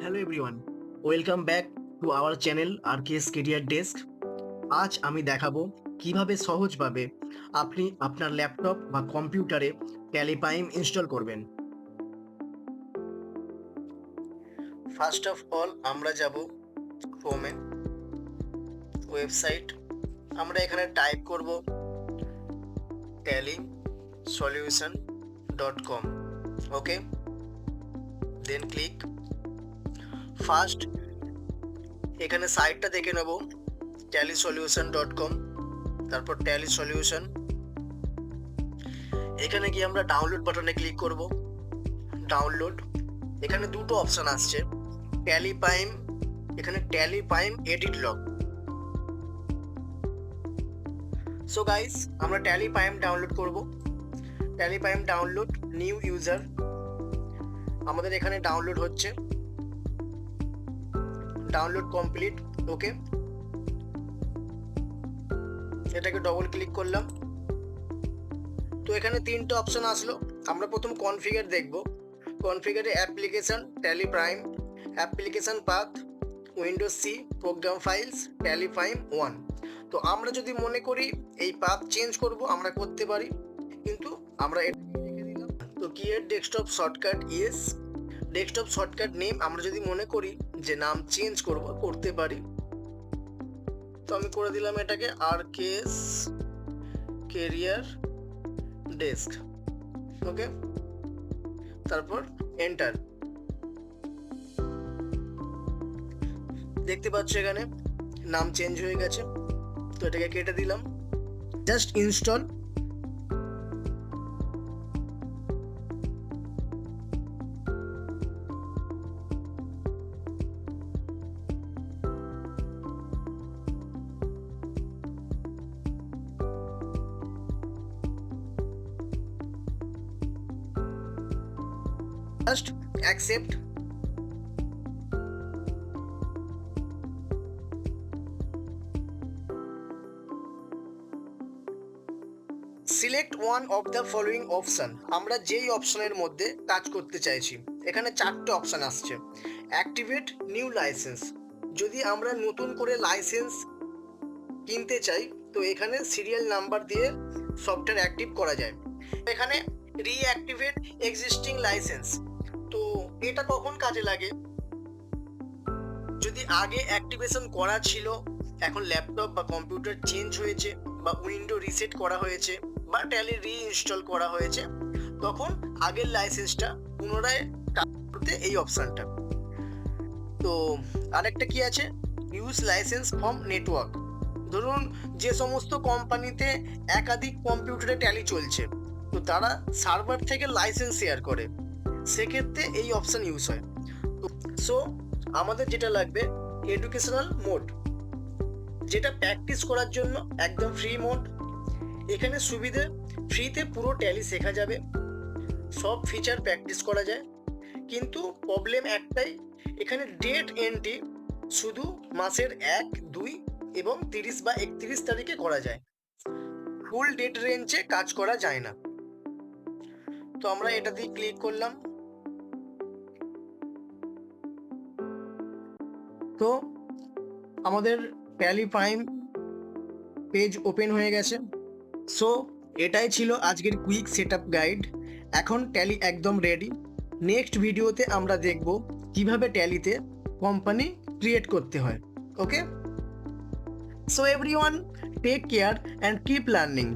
Hello everyone, welcome back to our channel RKS career desk. আজ আমি দেখাবো কিভাবে সহজভাবে আপনি আপনার ল্যাপটপ বা কম্পিউটারে ট্যালি প্রাইম ইনস্টল করবেন। ফার্স্ট অফ অল আমরা যাব ক্রোমে, ওয়েবসাইট। আমরা এখানে টাইপ করব tallysolution.com। ওকে, দেন ক্লিক। ফার্স্ট এখানে সাইটটা দেখে নেব tallysolution.com, তারপর ট্যালি সলিউশন। এখানে গিয়ে আমরা ডাউনলোড বাটনে ক্লিক করব। ডাউনলোড, এখানে দুটো অপশন আসছে, ট্যালি প্রাইম, এখানে tally prime edit log. So guys, আমরা ট্যালি প্রাইম ডাউনলোড করব। Tally prime download, new user. আমাদের এখানে ডাউনলোড হচ্ছে, ডাউনলোড কমপ্লিট। ওকে, এটাকে ডবল ক্লিক করলাম। তো এখানে তিনটে অপশন আসলো। আমরা প্রথম কনফিগার দেখব। কনফিগারে application, Tally Prime, application path, Windows C, program files, Tally Prime 1। তো আমরা যদি মনে করি এই পাথ চেঞ্জ করব, আমরা করতে পারি, কিন্তু আমরা এটাকে রেখে দিলাম। তো create desktop shortcut, yes. Desktop shortcut name আমরা যদি মনে করি যে নাম চেঞ্জ করব, করতে পারি। তো আমি করে দিলাম এটাকে আরকেএস কেরিয়ার ডেস্ক। ওকে, তারপর এন্টার। দেখতে পাচ্ছ এখানে নাম চেঞ্জ হয়ে গেছে। তো এটাকে কেটে দিলাম। Just install. Just accept. Select one of the following option. আমরা যেই অপশনের মধ্যে কাজ করতে চাইছি, এখানে চারটে অপশন আসছে। অ্যাক্টিভেট নিউ লাইসেন্স, যদি আমরা নতুন করে লাইসেন্স কিনতে চাই, তো এখানে সিরিয়াল নাম্বার দিয়ে সফটওয়্যার অ্যাক্টিভ করা যায়। এখানে রিঅ্যাক্টিভেট এক্সিস্টিং লাইসেন্স, তো এটা কখন কাজে লাগে? যদি আগে অ্যাক্টিভেশন করা ছিল, এখন ল্যাপটপ বা কম্পিউটার চেঞ্জ হয়েছে, বা উইন্ডো রিসেট করা হয়েছে, বা ট্যালি রিইনস্টল করা হয়েছে, তখন আগের লাইসেন্সটা পুনরায় করতে এই অপশানটা। তো আরেকটা কি আছে, ইউজ লাইসেন্স ফ্রম নেটওয়ার্ক। ধরুন যে সমস্ত কোম্পানিতে একাধিক কম্পিউটারে ট্যালি চলছে, তো তারা সার্ভার থেকে লাইসেন্স শেয়ার করে, সেক্ষেত্রে এই অপশান ইউজ হয়। সো আমাদের যেটা লাগবে এডুকেশনাল মোড, যেটা প্র্যাকটিস করার জন্য একদম ফ্রি মোড। এখানে সুবিধে, ফ্রিতে পুরো ট্যালি শেখা যাবে, সব ফিচার প্র্যাকটিস করা যায়। কিন্তু প্রবলেম একটাই, এখানে ডেট এন্ট্রি শুধু মাসের 1, 2 এবং 30 বা 31 তারিখে করা যায়, ফুল ডেট রেঞ্জে কাজ করা যায় না। তো আমরা এটা দিয়ে ক্লিক করলাম। তো আমাদের ট্যালি প্রাইম পেজ ওপেন হয়ে গেছে। সো এটাই ছিল আজকের কুইক সেটআপ গাইড। এখন ট্যালি একদম রেডি। নেক্সট ভিডিওতে আমরা দেখব কিভাবে ট্যালিতে কোম্পানি ক্রিয়েট করতে হয়। Okay, so everyone, take care and keep learning.